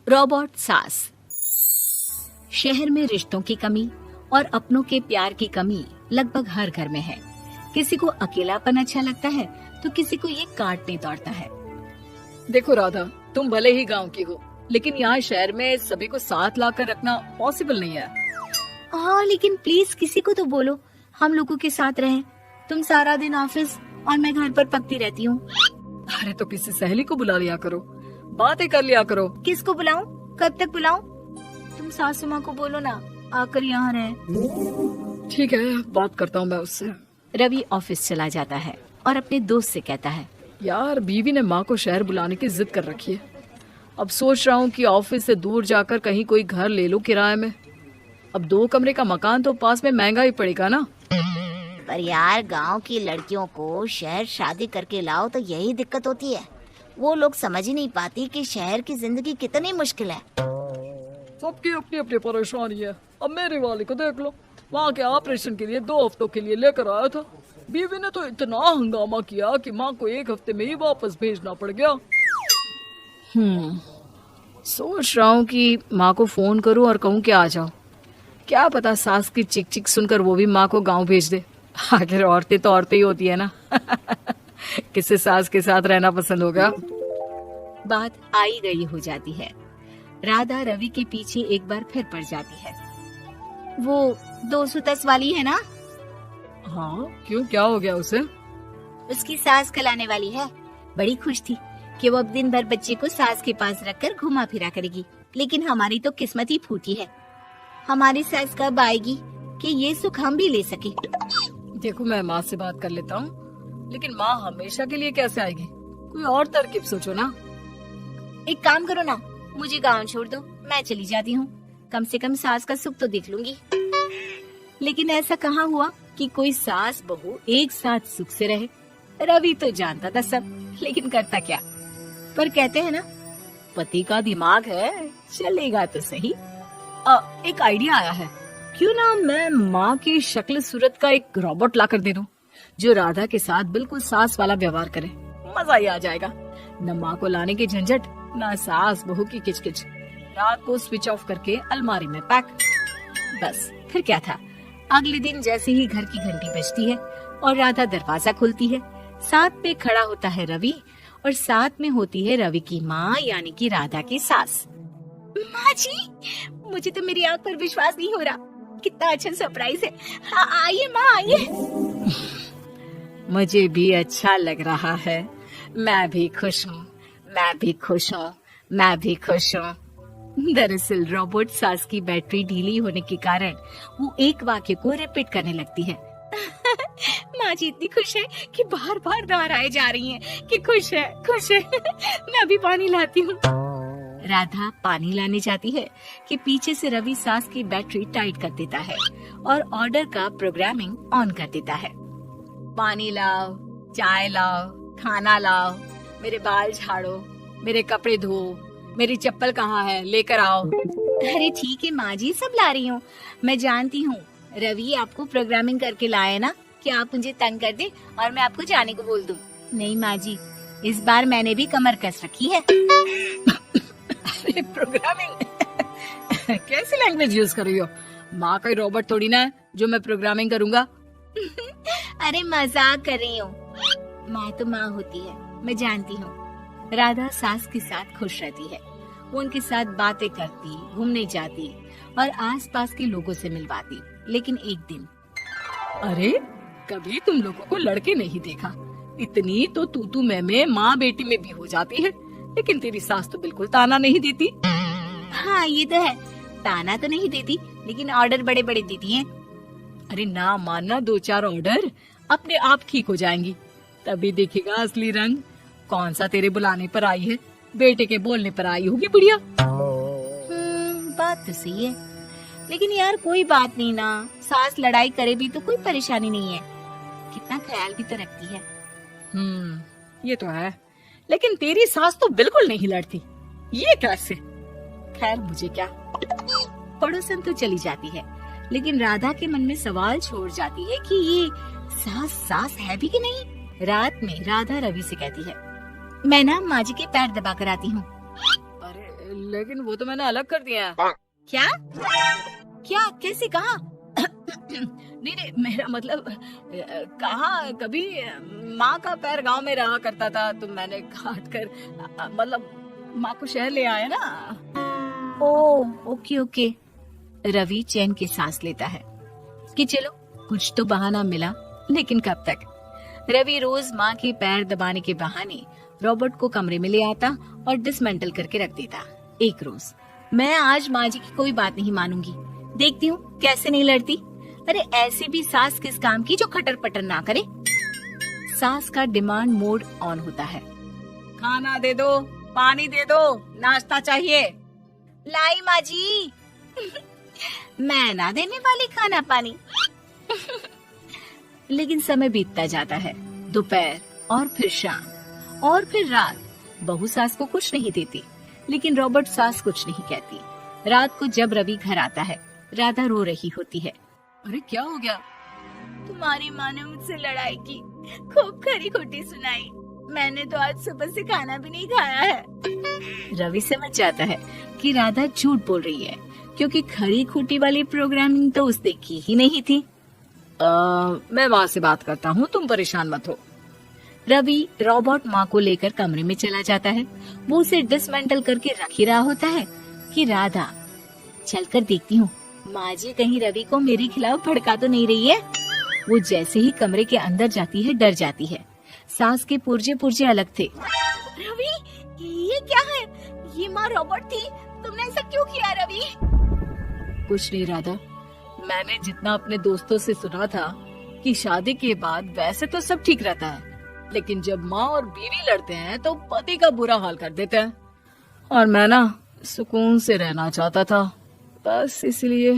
Robot सास। शहर में रिश्तों की कमी और अपनों के प्यार की कमी लगभग हर घर में है। किसी को अकेलापन अच्छा लगता है तो किसी को ये काटने दौड़ता है। देखो राधा, तुम भले ही गांव की हो, लेकिन यहाँ शहर में सभी को साथ लाकर रखना पॉसिबल नहीं है। हाँ, लेकिन प्लीज किसी को तो बोलो हम लोगों के साथ रहें। तुम सारा दिन ऑफिस और मैं घर पर पकती रहती हूँ। अरे तो किसी सहेली को बुला लिया करो, बातें कर लिया करो। किसको बुलाऊं? कब तक बुलाऊं? तुम सासू माँ को बोलो ना आकर यहाँ रहे। ठीक है, बात करता हूँ मैं उससे। रवि ऑफिस चला जाता है और अपने दोस्त से कहता है, यार बीवी ने माँ को शहर बुलाने की जिद कर रखी है। अब सोच रहा हूँ कि ऑफिस से दूर जाकर कहीं कोई घर ले लो किराए में। अब 2 कमरे का मकान तो पास में महंगा ही पड़ेगा ना। पर यार गांव की लड़कियों को शहर शादी करके लाओ तो यही दिक्कत होती है। वो लोग समझ ही नहीं पाती कि शहर की जिंदगी कितनी मुश्किल है। सबकी अपनी अपनी परेशानी है। अब मेरे वाले को देख लो, वहाँ के ऑपरेशन के लिए 2 हफ्तों के लिए लेकर आया था। बीवी ने तो इतना हंगामा किया कि माँ को 1 हफ्ते में ही वापस भेजना पड़ गया। सोच रहा हूँ कि माँ को फोन करूँ और कहूँ कि आ जाओ। क्या पता सास की चिक चिक सुनकर वो भी माँ को गांव भेज दे। आखिर औरतें तो औरतें ही होती है ना। किसे सास के साथ रहना पसंद होगा। बात आई गई हो जाती है। राधा रवि के पीछे एक बार फिर पड़ जाती है। वो 210 वाली है ना? हाँ, क्यों, क्या हो गया उसे? उसकी सास कल आने वाली है। बड़ी खुश थी कि वो अब दिन भर बच्चे को सास के पास रखकर घुमा फिरा करेगी। लेकिन हमारी तो किस्मत ही फूटी है। हमारी सास कब आएगी कि ये सुख हम भी ले सके? देखो, मैं माँ से बात कर लेता हूँ, लेकिन माँ हमेशा के लिए कैसे आएगी? कोई और तरकीब सोचो ना। एक काम करो ना, मुझे गांव छोड़ दो, मैं चली जाती हूँ। कम से कम सास का सुख तो देख लूंगी। लेकिन ऐसा कहाँ हुआ कि कोई सास बहू एक साथ सुख से रहे। रवि तो जानता था सब, लेकिन करता क्या। पर कहते हैं ना, पति का दिमाग है, चलेगा तो सही। एक आइडिया आया है। क्यों ना मैं माँ की शक्ल सूरत का एक रोबोट लाकर दे दूं, जो राधा के साथ बिल्कुल सास वाला व्यवहार करे। मजा ही आ जाएगा। न माँ को लाने की झंझट, न सास बहू की किचकिच। रात को स्विच ऑफ करके अलमारी में पैक। बस फिर क्या था। अगले दिन जैसे ही घर की घंटी बजती है और राधा दरवाजा खोलती है, साथ में खड़ा होता है रवि और साथ में होती है रवि की माँ यानी कि राधा की सास। माँ जी, मुझे तो मेरी आँख पर विश्वास नहीं हो रहा। कितना अच्छा सरप्राइज है। हाँ, आइए माँ, आइए। मुझे भी अच्छा लग रहा है। मैं भी खुश हूँ, मैं भी खुश हूँ, मैं भी खुश हूँ। दरअसल रोबोट सास की बैटरी ढीली होने के कारण वो एक वाक्य को रिपीट करने लगती है। माँ जी इतनी खुश है कि बार बार दोहराए जा रही हैं कि खुश है, खुश है। मैं अभी पानी लाती हूँ। राधा पानी लाने जाती है कि पीछे से रवि सास की बैटरी टाइट कर देता है और ऑर्डर का प्रोग्रामिंग ऑन कर देता है। पानी लाओ, चाय लाओ, खाना लाओ, मेरे बाल झाड़ो, मेरे कपड़े धो, मेरी चप्पल कहाँ है, लेकर आओ। अरे ठीक है माँ जी, सब ला रही हूँ। मैं जानती हूँ रवि आपको प्रोग्रामिंग करके लाए ना कि आप मुझे तंग कर दे और मैं आपको जाने को बोल दूँ। नहीं माँ जी, इस बार मैंने भी कमर कस रखी है। प्रोग्रामिंग कैसी लैंग्वेज यूज कर रही हो? माँ का रोबोट थोड़ी ना है जो मैं प्रोग्रामिंग करूँगा। अरे मजाक कर रही हूँ। माँ तो माँ होती है, मैं जानती हूँ। राधा सास के साथ खुश रहती है। वो उनके साथ बातें करती, घूमने जाती और आसपास के लोगों से मिलवाती। लेकिन एक दिन, अरे कभी तुम लोगों को लड़के नहीं देखा। इतनी तो तू मैं माँ बेटी में भी हो जाती है, लेकिन तेरी सास तो बिल्कुल ताना नहीं देती। हाँ ये तो है, ताना तो नहीं देती, लेकिन ऑर्डर बड़े बड़े देती हैं। अरे ना मानना, 2-4 ऑर्डर अपने आप ठीक हो जाएंगी। तभी देखेगा असली रंग। कौन सा तेरे बुलाने पर आई है, बेटे के बोलने पर आई होगी बुढ़िया। बात तो सही है, लेकिन यार कोई बात नहीं ना, सास लड़ाई करे भी तो कोई परेशानी नहीं है। कितना ख्याल भी तो रखती है। ये तो है, लेकिन तेरी सास तो बिल्कुल नहीं लड़ती। ये कैसे? खैर मुझे क्या। पड़ोसन तो चली जाती है, लेकिन राधा के मन में सवाल छोड़ जाती है कि ये सास है भी कि नहीं। रात में राधा रवि से कहती है, मैं ना माँ जी के पैर दबा कर आती हूँ। अरे लेकिन वो तो मैंने अलग कर दिया है। क्या क्या कैसे कहा? नहीं नहीं, मेरा मतलब कहा कभी माँ का पैर गांव में रहा करता था तो मैंने काट कर मतलब माँ को शहर ले आया ना। ओ ओके ओके। रवि चैन की सांस लेता है कि चलो कुछ तो बहाना मिला, लेकिन कब तक? रवि रोज माँ के पैर दबाने के बहाने रॉबर्ट को कमरे में ले आता और डिसमेंटल करके रख देता। एक रोज, मैं आज माँ जी की कोई बात नहीं मानूंगी, देखती हूँ कैसे नहीं लड़ती। अरे ऐसे भी सास किस काम की जो खटर पटर ना करे। सास का डिमांड मोड ऑन होता है। खाना दे दो, पानी दे दो, नाश्ता चाहिए। लाई माँ जी। मैं ना देने वाली खाना पानी। लेकिन समय बीतता जाता है। दोपहर और फिर शाम और फिर रात। बहू सास को कुछ नहीं देती, लेकिन रॉबर्ट सास कुछ नहीं कहती। रात को जब रवि घर आता है, राधा रो रही होती है। अरे क्या हो गया? तुम्हारी माँ ने मुझसे लड़ाई की, खूब खरी खोटी सुनाई। मैंने तो आज सुबह से खाना भी नहीं खाया है। रवि समझ जाता है कि राधा झूठ बोल रही है, क्योंकि खरी खोटी वाली प्रोग्रामिंग तो उसने की ही नहीं थी। मैं माँ से बात करता हूँ, तुम परेशान मत हो। रवि रॉबर्ट माँ को लेकर कमरे में चला जाता है। वो उसे डिसमेंटल करके रख ही रहा होता है कि राधा, चलकर देखती हूँ माँ जी कहीं रवि को मेरे खिलाफ भड़का तो नहीं रही है। वो जैसे ही कमरे के अंदर जाती है डर जाती है। सास के पुर्जे पुर्जे अलग थे। रवि, ये क्या है? ये माँ रॉबर्ट थी, तुमने ऐसा क्यों किया रवि? कुछ नहीं राधा, मैंने जितना अपने दोस्तों से सुना था कि शादी के बाद वैसे तो सब ठीक रहता है, लेकिन जब माँ और बीवी लड़ते हैं तो पति का बुरा हाल कर देते हैं। और मैं ना सुकून से रहना चाहता था, बस इसलिए।